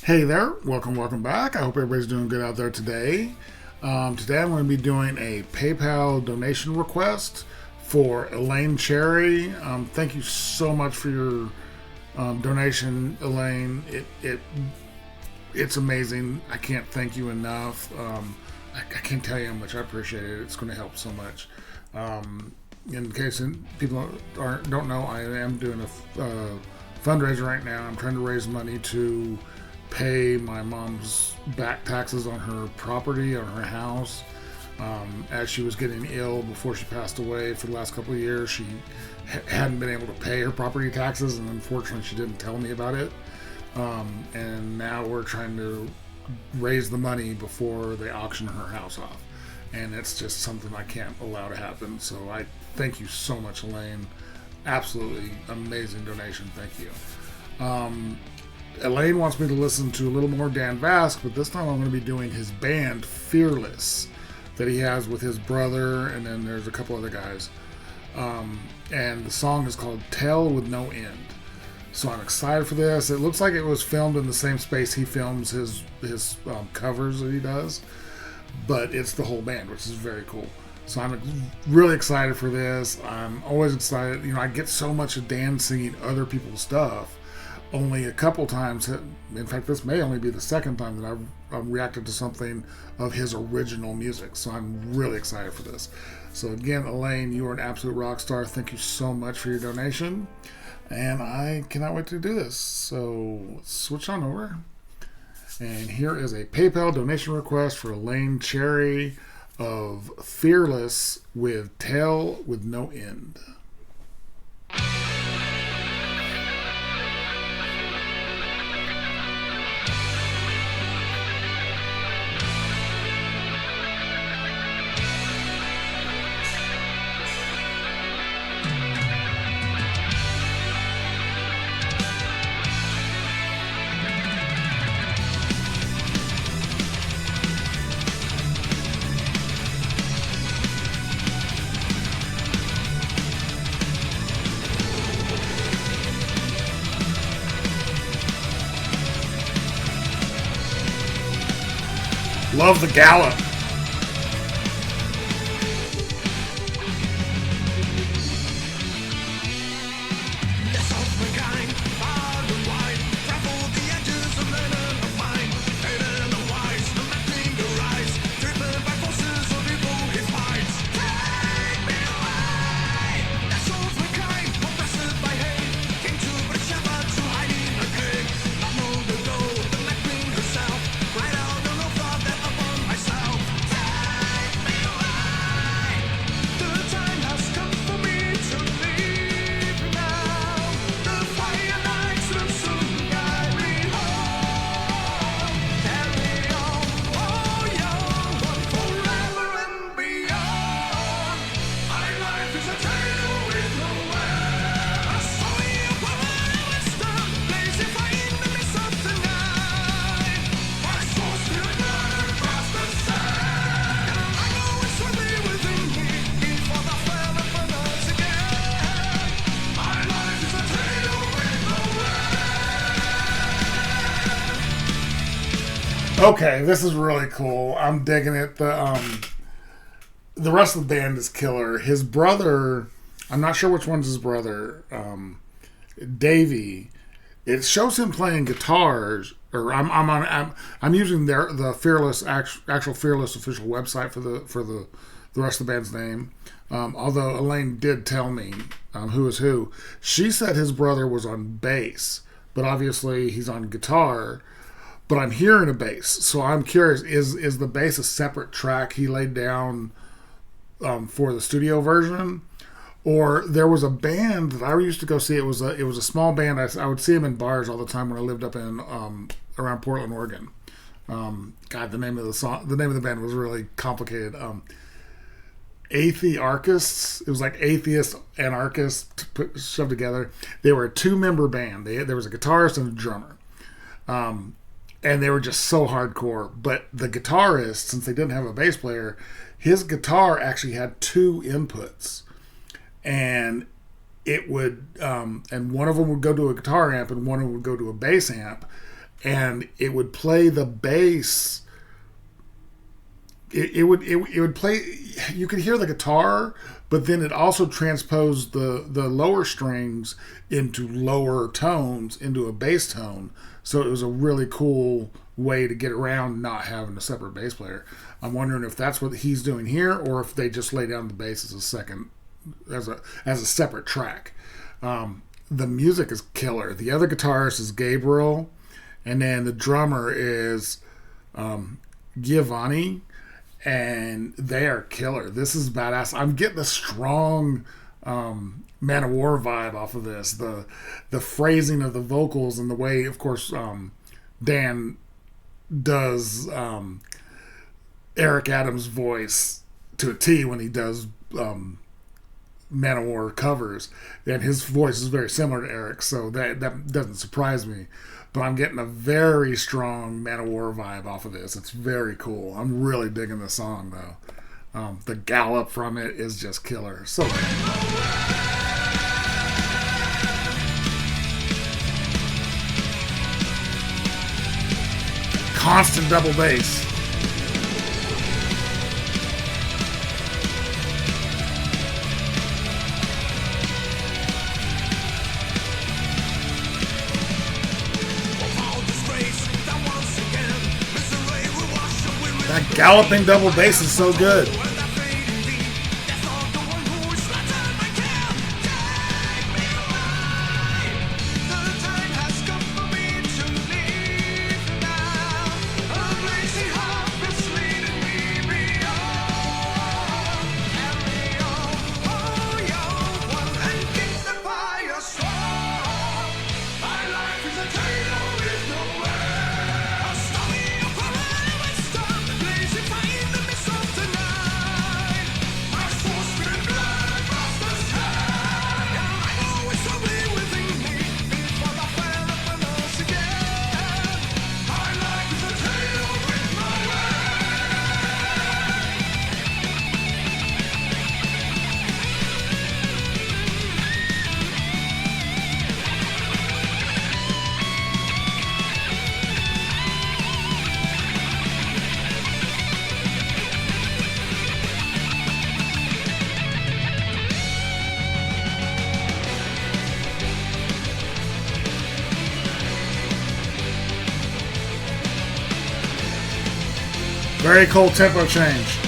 Hey there, welcome back. I hope everybody's doing good out there today. Today I'm going to be doing a PayPal donation request for Elaine Cherry. Thank you so much for your donation, Elaine. It's amazing. I can't thank you enough. I can't tell you how much I appreciate it. It's going to help so much. In case people don't know, I am doing a fundraiser right now. I'm trying to raise money to pay my mom's back taxes on her property, on her house. As she was getting ill before she passed away for the last couple of years, she hadn't been able to pay her property taxes, and unfortunately she didn't tell me about it. And now we're trying to raise the money before they auction her house off. And it's just something I can't allow to happen. So I thank you so much, Elaine. Absolutely amazing donation. Thank you. Elaine wants me to listen to a little more Dan Vasc, but this time I'm going to be doing his band Fearless that he has with his brother, and then there's a couple other guys. And the song is called Tell with No End. So I'm excited for this. It looks like it was filmed in the same space he films his covers that he does, but it's the whole band, which is very cool. So I'm really excited for this. I'm always excited. You know, I get so much of Dan singing other people's stuff. Only a couple times, in fact, this may only be the second time that I've reacted to something of his original music. So I'm really excited for this. So again, Elaine, you are an absolute rock star. Thank you so much for your donation. And I cannot wait to do this. So let's switch on over. And here is a PayPal donation request for Elaine Cherry of Fearless with Tell with No End. Love the gallop. Okay, this is really cool. I'm digging it. The rest of the band is killer. His brother, I'm not sure which one's his brother, Davey. It shows him playing guitars. Or I'm using the Fearless actual Fearless official website for the rest of the band's name. Although Elaine did tell me who is who. She said his brother was on bass, but obviously he's on guitar. But I'm hearing a bass, so I'm curious: is the bass a separate track he laid down for the studio version, or there was a band that I used to go see? It was a small band. I would see them in bars all the time when I lived up in around Portland, Oregon. God, the name of the band was really complicated. Athearchists. It was like atheist anarchists shoved together. They were a 2-member band. There was a guitarist and a drummer. And they were just so hardcore. But the guitarist, since they didn't have a bass player, his guitar actually had 2 inputs. And it would, and one of them would go to a guitar amp and one of them would go to a bass amp. and it would play the bass. It would play. You could hear the guitar, but then it also transposed the lower strings into lower tones into a bass tone. So it was a really cool way to get around not having a separate bass player. I'm wondering if that's what he's doing here, or if they just lay down the bass as a second, as a separate track. The music is killer. The other guitarist is Gabriel, and then the drummer is Giovanni, and they are killer. This is badass. I'm getting a strong Man of War vibe off of this. The phrasing of the vocals and the way, of course, Dan does Eric Adams' voice to a T when he does Man of War covers, and his voice is very similar to Eric's, so that doesn't surprise me. But I'm getting a very strong Man of War vibe off of this. It's very cool. I'm really digging the song though. The gallop from it is just killer. So constant double bass. That galloping double bass is so good. Very cool tempo change.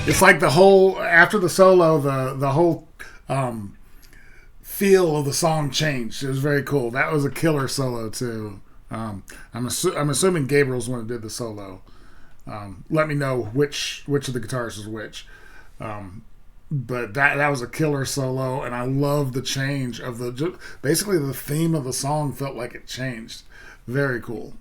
It's like the whole, after the solo, the whole feel of the song changed. It was very cool. That was a killer solo too. I'm assuming Gabriel's one who did the solo. Let me know which of the guitarists is which. But that was a killer solo, and I love the change of basically the theme of the song felt like it changed. Very cool.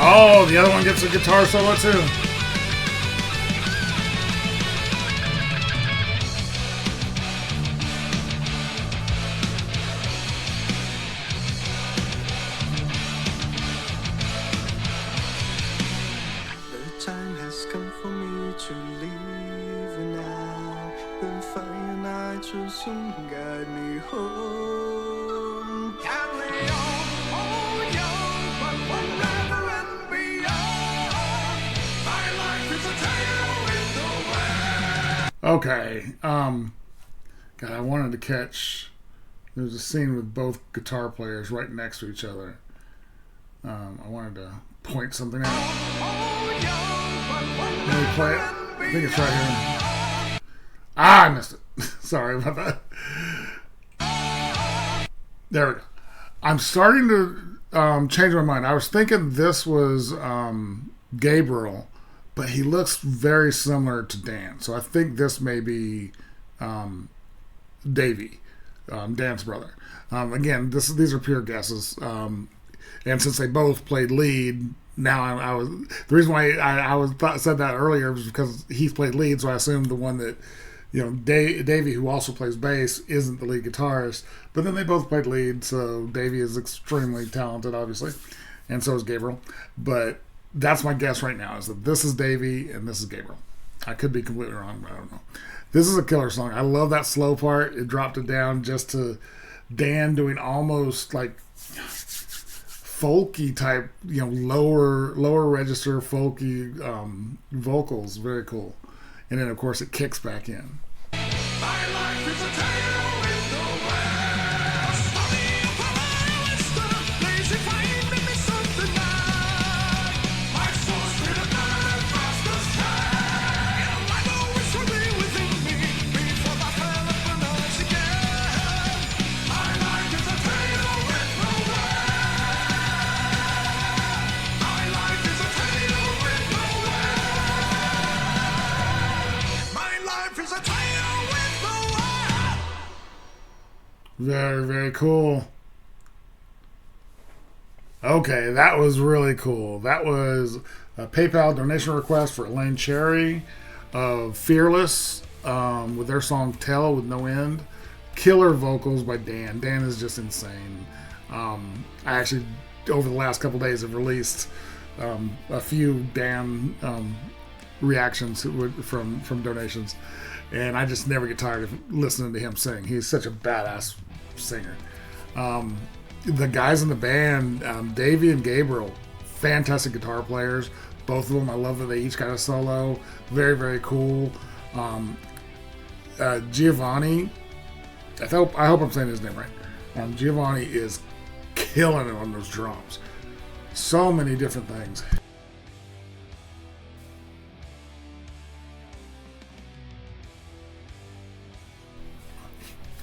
Oh, the other one gets a guitar solo too. The time has come for me to leave now. The fire nights will soon guide me home. Carry on, oh young, but forever and beyond. My life is a tale in the West. Okay. God, I wanted to catch. There's a scene with both guitar players right next to each other. I wanted to point something out. Let me play it. I think it's right here. Ah, I missed it. Sorry about that. There we go. I'm starting to change my mind. I was thinking this was Gabriel, but he looks very similar to Dan. So I think this may be Davey, Dan's brother. Again, these are pure guesses. And since they both played lead, now I was the reason why said that earlier was because Heath played lead, so I assumed the one that Davey, who also plays bass, isn't the lead guitarist. But then they both played lead, so Davey is extremely talented, obviously, and so is Gabriel. But that's my guess right now, is that this is Davey and this is Gabriel. I could be completely wrong, but I don't know. This is a killer song. I love that slow part. It dropped it down just to Dan doing almost like folky type, lower register folky vocals. Very cool. And then, of course, it kicks back in. My life is a tale with no West. Lazy find me something night. My soul's been a bird across the sky. And life always will be within me before my fellow pronounce again. My life is a tale with no West. My life is a tale with no West. My life is a tale. Very, very cool. Okay, that was really cool. That was a PayPal donation request for Elaine Cherry of Fearless with their song Tell with No End. Killer vocals by Dan. Dan is just insane. I actually, over the last couple days, have released a few Dan reactions from donations. And I just never get tired of listening to him sing. He's such a badass singer. The guys in the band, Davey and Gabriel, fantastic guitar players. Both of them, I love that they each got a solo. Very, very cool. Giovanni, I hope I'm saying his name right. Giovanni is killing it on those drums. So many different things.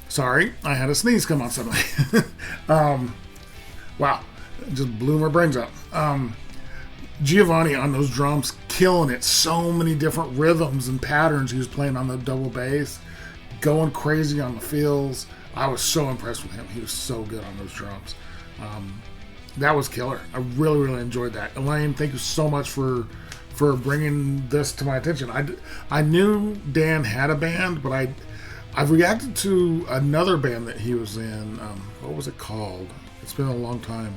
Sorry, I had a sneeze come on suddenly. Wow, it just blew my brains out. Giovanni on those drums, killing it. So many different rhythms and patterns he was playing on the double bass, going crazy on the fills. I was so impressed with him. He was so good on those drums. That was killer. I really, really enjoyed that. Elaine, thank you so much for bringing this to my attention. I knew Dan had a band, but I've reacted to another band that he was in. What was it called? It's been a long time.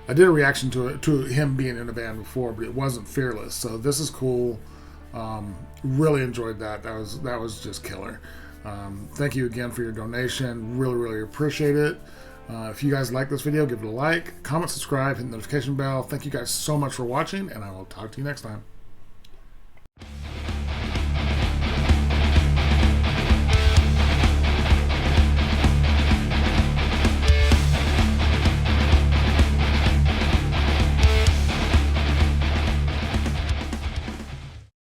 I did a reaction to him being in a band before, but it wasn't Fearless. So this is cool. Really enjoyed that. That was just killer. Thank you again for your donation. Really, really appreciate it. If you guys like this video, give it a like, comment, subscribe, hit the notification bell. Thank you guys so much for watching, and I will talk to you next time.